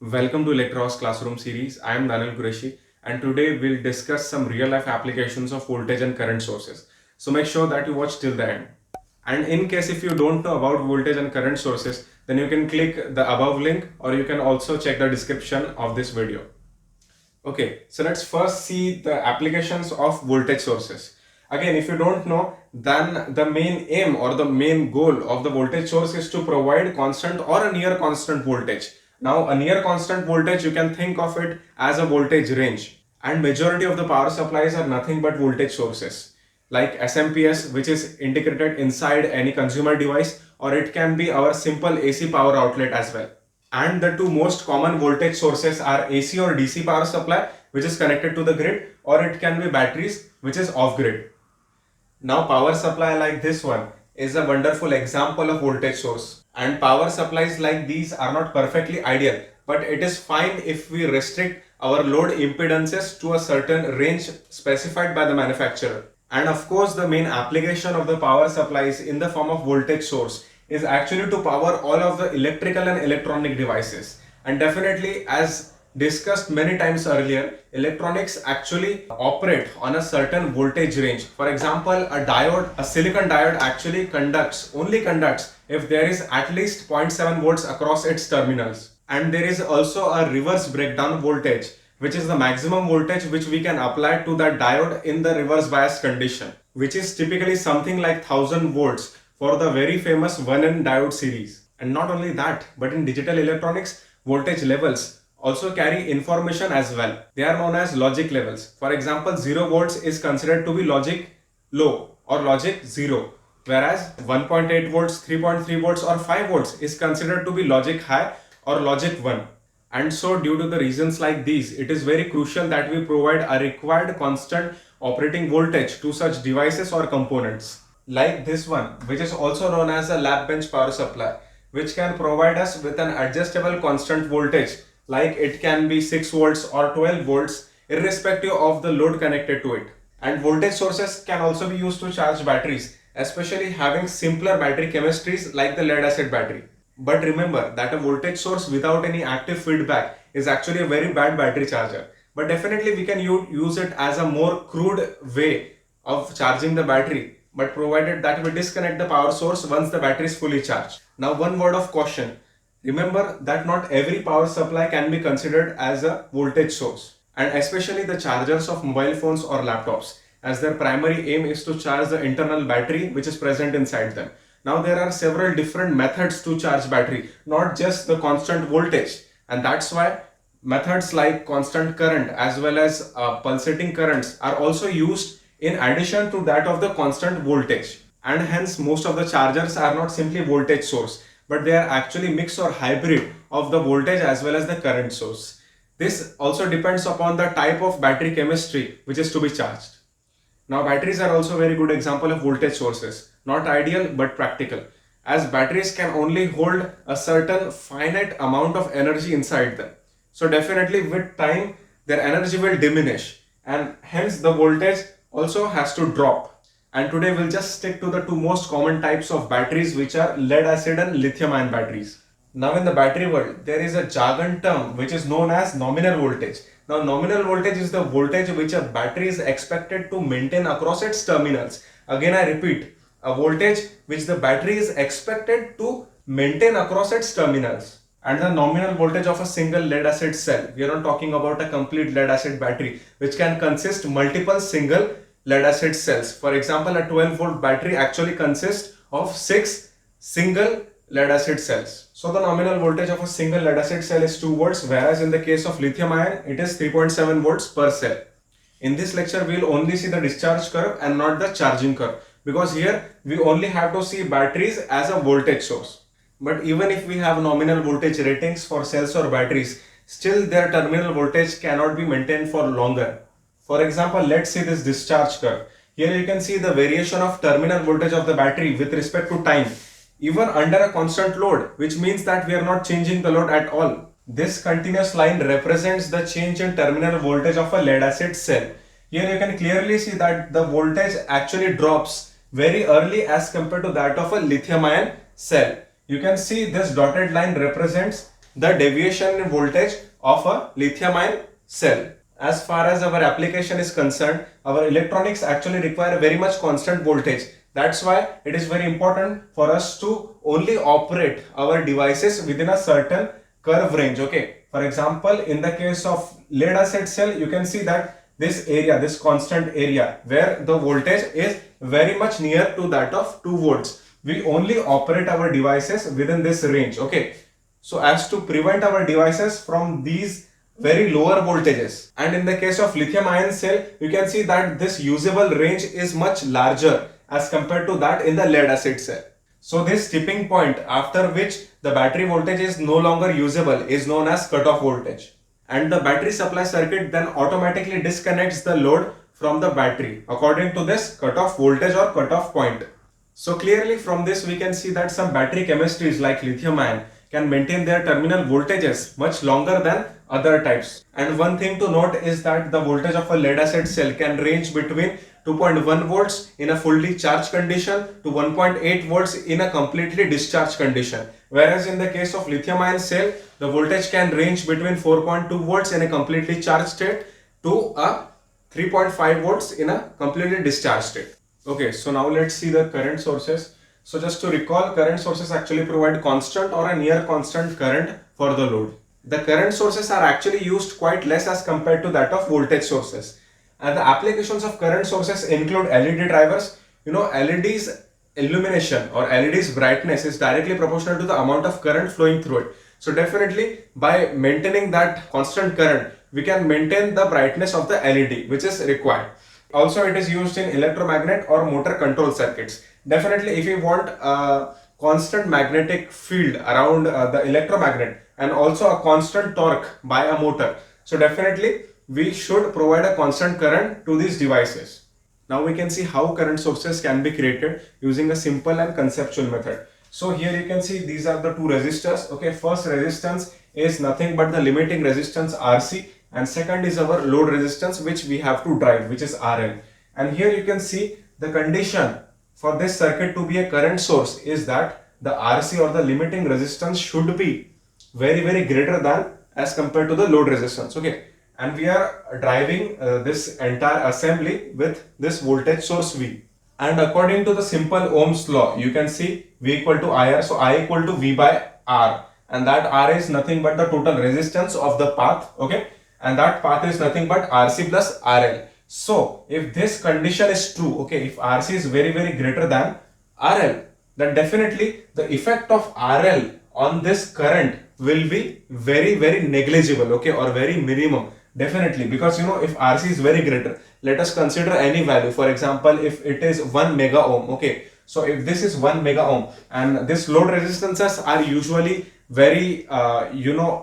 Welcome to Electros Classroom series. I am Daniel Qureshi, and today we'll discuss some real life applications of voltage and current sources. So make sure that you watch till the end. And in case if you don't know about voltage and current sources, then you can click the above link or you can also check the description of this video. Okay, so let's first see the applications of voltage sources. Again, if you don't know, then the main aim or the main goal of the voltage source is to provide constant or a near constant voltage. Now, a near constant voltage, you can think of it as a voltage range. And majority of the power supplies are nothing but voltage sources like SMPS, which is integrated inside any consumer device, or it can be our simple AC power outlet as well. And the two most common voltage sources are AC or DC power supply, which is connected to the grid, or it can be batteries, which is off grid. Now, power supply like this one is a wonderful example of voltage source. And power supplies like these are not perfectly ideal, but it is fine if we restrict our load impedances to a certain range specified by the manufacturer. And of course, the main application of the power supplies in the form of voltage source is actually to power all of the electrical and electronic devices. And definitely, as discussed many times earlier, electronics actually operate on a certain voltage range. For example, a silicon diode actually only conducts if there is at least zero point 0.7 volts across its terminals. And there is also a reverse breakdown voltage, which is the maximum voltage which we can apply to that diode in the reverse bias condition, which is typically something like 1000 volts for the very famous 1N diode series. And not only that, but in digital electronics, voltage levels also carry information as well. They are known as logic levels. For example, 0 volts is considered to be logic low or logic 0, whereas 1.8 volts, 3.3 volts or 5 volts is considered to be logic high or logic 1. And so due to the reasons like these, it is very crucial that we provide a required constant operating voltage to such devices or components. Like this one, which is also known as a lap bench power supply, which can provide us with an adjustable constant voltage, like it can be 6 volts or 12 volts irrespective of the load connected to it. And voltage sources can also be used to charge batteries, especially having simpler battery chemistries like the lead acid battery. But remember that a voltage source without any active feedback is actually a very bad battery charger. But definitely we can use it as a more crude way of charging the battery, but provided that we disconnect the power source once the battery is fully charged. Now, one word of caution. Remember that not every power supply can be considered as a voltage source, and especially the chargers of mobile phones or laptops, as their primary aim is to charge the internal battery which is present inside them. Now there are several different methods to charge battery, not just the constant voltage, and that's why methods like constant current as well as pulsating currents are also used in addition to that of the constant voltage. And hence most of the chargers are not simply voltage source, but they are actually mix or hybrid of the voltage as well as the current source. This also depends upon the type of battery chemistry which is to be charged. Now, batteries are also a very good example of voltage sources. Not ideal, but practical, as batteries can only hold a certain finite amount of energy inside them. So definitely with time, their energy will diminish and hence the voltage also has to drop. And today we'll just stick to the two most common types of batteries, which are lead acid and lithium ion batteries. Now in the battery world, there is a jargon term which is known as nominal voltage. Now nominal voltage is the voltage which a battery is expected to maintain across its terminals. Again I repeat, a voltage which the battery is expected to maintain across its terminals. And the nominal voltage of a single lead acid cell, we are not talking about a complete lead acid battery, which can consist multiple single lead acid cells. For example, a 12 volt battery actually consists of 6 single lead acid cells. So the nominal voltage of a single lead acid cell is 2 volts, whereas in the case of lithium ion it is 3.7 volts per cell. In this lecture we will only see the discharge curve and not the charging curve, because here we only have to see batteries as a voltage source. But even if we have nominal voltage ratings for cells or batteries, still their terminal voltage cannot be maintained for longer. For example, let's see this discharge curve. Here you can see the variation of terminal voltage of the battery with respect to time, even under a constant load, which means that we are not changing the load at all. This continuous line represents the change in terminal voltage of a lead acid cell. Here you can clearly see that the voltage actually drops very early as compared to that of a lithium ion cell. You can see this dotted line represents the deviation in voltage of a lithium ion cell. As far as our application is concerned, our electronics actually require very much constant voltage. That's why it is very important for us to only operate our devices within a certain curve range. Okay, for example, in the case of lead acid cell, you can see that this area, this constant area where the voltage is very much near to that of 2 volts, we only operate our devices within this range. Okay, so as to prevent our devices from these very lower voltages. And in the case of lithium ion cell, you can see that this usable range is much larger as compared to that in the lead acid cell. So this tipping point after which the battery voltage is no longer usable is known as cutoff voltage. And the battery supply circuit then automatically disconnects the load from the battery according to this cutoff voltage or cutoff point. So clearly from this we can see that some battery chemistries like lithium ion can maintain their terminal voltages much longer than other types. And one thing to note is that the voltage of a lead acid cell can range between 2.1 volts in a fully charged condition to 1.8 volts in a completely discharged condition. Whereas in the case of lithium ion cell, the voltage can range between 4.2 volts in a completely charged state to a 3.5 volts in a completely discharged state. Okay, so now let's see the current sources. So just to recall, current sources actually provide constant or a near constant current for the load. The current sources are actually used quite less as compared to that of voltage sources. And the applications of current sources include LED drivers. You know, LED's illumination or LED's brightness is directly proportional to the amount of current flowing through it. So definitely by maintaining that constant current, we can maintain the brightness of the LED which is required. Also, it is used in electromagnet or motor control circuits. Definitely, if you want a constant magnetic field around the electromagnet and also a constant torque by a motor, so definitely we should provide a constant current to these devices. Now we can see how current sources can be created using a simple and conceptual method. So here you can see these are the two resistors. Okay, first resistance is nothing but the limiting resistance RC, and second is our load resistance which we have to drive, which is RL. And here you can see the condition for this circuit to be a current source is that the RC or the limiting resistance should be very greater than as compared to the load resistance. Okay, and we are driving this entire assembly with this voltage source V. And according to the simple Ohm's law, you can see V equal to IR, so I equal to V by R, and that R is nothing but the total resistance of the path. Okay, and that path is nothing but RC plus RL. So if this condition is true, okay, if RC is very greater than RL, then definitely the effect of RL on this current will be very negligible, okay, or very minimum. Definitely, because you know, if RC is very greater, let us consider any value. For example, if it is 1 mega ohm, okay, so if this is 1 mega ohm and this load resistances are usually very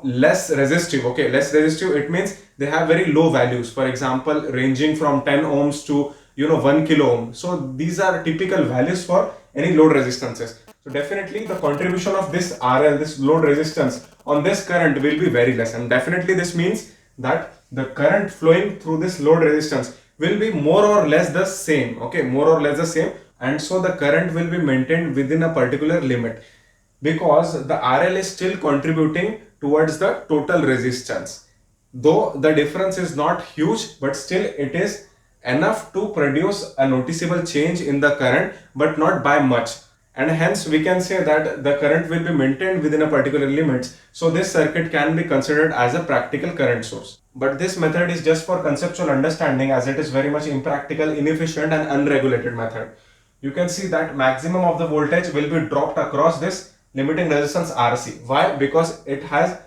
less resistive. Okay, less resistive, it means they have very low values, for example ranging from 10 ohms to 1 kilo ohm. So these are typical values for any load resistances. So definitely the contribution of this RL, this load resistance, on this current will be very less, and definitely this means that the current flowing through this load resistance will be more or less the same. Okay, more or less the same, and so the current will be maintained within a particular limit, because the RL is still contributing towards the total resistance. Though the difference is not huge, but still it is enough to produce a noticeable change in the current, but not by much. And hence we can say that the current will be maintained within a particular limits. So this circuit can be considered as a practical current source. But this method is just for conceptual understanding, as it is very much impractical, inefficient and unregulated method. You can see that maximum of the voltage will be dropped across this limiting resistance RC. Why? Because it has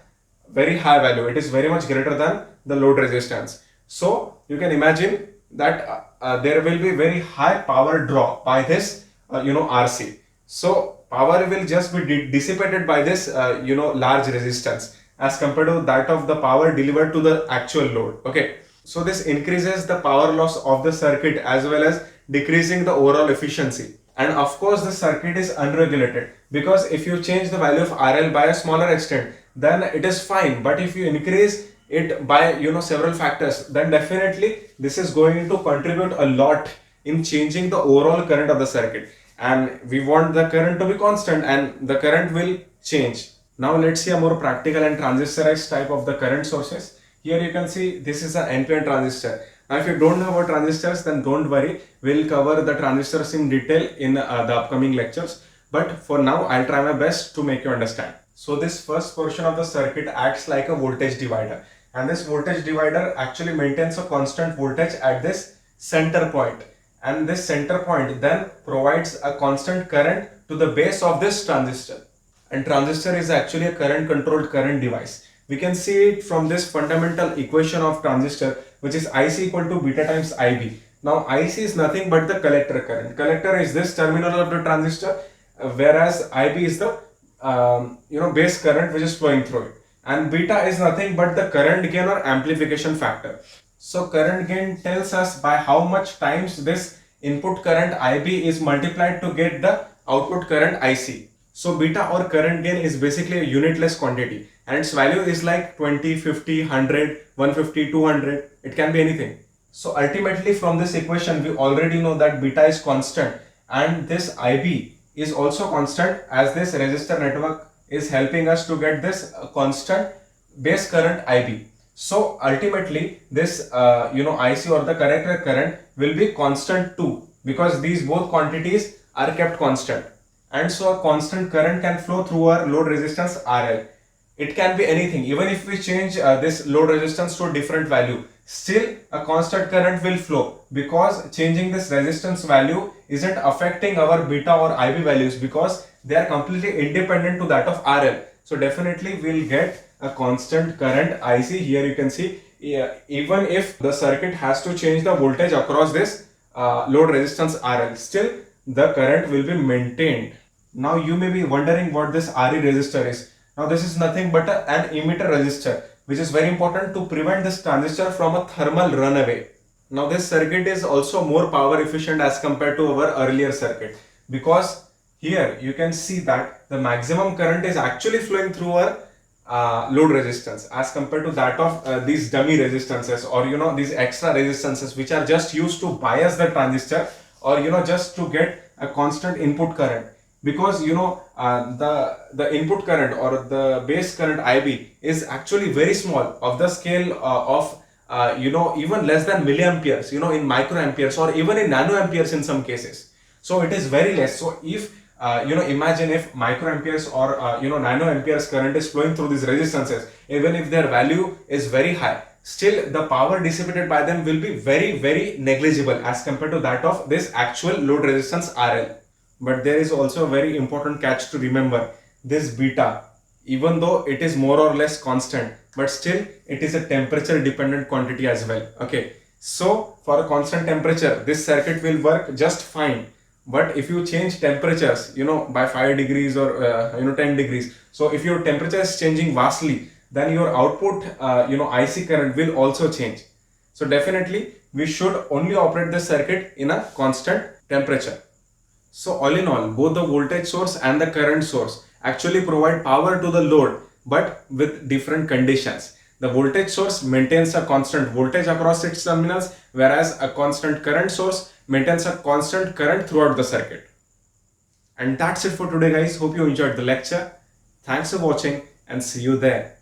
very high value. It is very much greater than the load resistance. So you can imagine that there will be very high power draw by this RC. So power will just be dissipated by this large resistance as compared to that of the power delivered to the actual load. Okay, so this increases the power loss of the circuit as well as decreasing the overall efficiency. And of course the circuit is unregulated, because if you change the value of RL by a smaller extent, then it is fine, but if you increase it by several factors, then definitely this is going to contribute a lot in changing the overall current of the circuit. And we want the current to be constant, and the current will change. Now let's see a more practical and transistorized type of the current sources. Here you can see this is an NPN transistor. Now if you don't know about transistors, then don't worry. We'll cover the transistors in detail in the upcoming lectures. But for now, I'll try my best to make you understand. So this first portion of the circuit acts like a voltage divider. And this voltage divider actually maintains a constant voltage at this center point. And this center point then provides a constant current to the base of this transistor. And transistor is actually a current controlled current device. We can see it from this fundamental equation of transistor, which is IC equal to beta times IB. Now IC is nothing but the collector current. Collector is this terminal of the transistor, whereas IB is the base current which is flowing through it. And beta is nothing but the current gain or amplification factor. So current gain tells us by how much times this input current IB is multiplied to get the output current IC. So beta or current gain is basically a unitless quantity, and its value is like 20, 50, 100, 150, 200. It can be anything. So ultimately from this equation we already know that beta is constant and this IB is also constant, as this resistor network is helping us to get this constant base current IB. So ultimately this IC or the collector current will be constant too, because these both quantities are kept constant. And so a constant current can flow through our load resistance RL. It can be anything. Even if we change this load resistance to a different value, still a constant current will flow, because changing this resistance value isn't affecting our beta or IB values, because they are completely independent to that of RL. So definitely we'll get a constant current IC. Here you can see, even if the circuit has to change the voltage across this load resistance RL, still the current will be maintained. Now you may be wondering what this RE resistor is. Now this is nothing but an emitter resistor, which is very important to prevent this transistor from a thermal runaway. Now this circuit is also more power efficient as compared to our earlier circuit, because here you can see that the maximum current is actually flowing through our load resistance as compared to that of these dummy resistances, or these extra resistances which are just used to bias the transistor, or just to get a constant input current. Because the input current or the base current IB is actually very small, of the scale of even less than milliamperes, in microamperes or even in nanoamperes in some cases. So it is very less. So if imagine if microamperes or nanoamperes current is flowing through these resistances, even if their value is very high, still the power dissipated by them will be very, very negligible as compared to that of this actual load resistance RL. But there is also a very important catch to remember. This beta, even though it is more or less constant, but still it is a temperature dependent quantity as well. Okay, so for a constant temperature, this circuit will work just fine. But if you change temperatures, by 5 degrees or 10 degrees, so if your temperature is changing vastly, then your output IC current will also change. So definitely we should only operate the circuit in a constant temperature. So all in all, both the voltage source and the current source actually provide power to the load, but with different conditions. The voltage source maintains a constant voltage across its terminals, whereas a constant current source maintains a constant current throughout the circuit. And that's it for today, guys. Hope you enjoyed the lecture. Thanks for watching and see you there.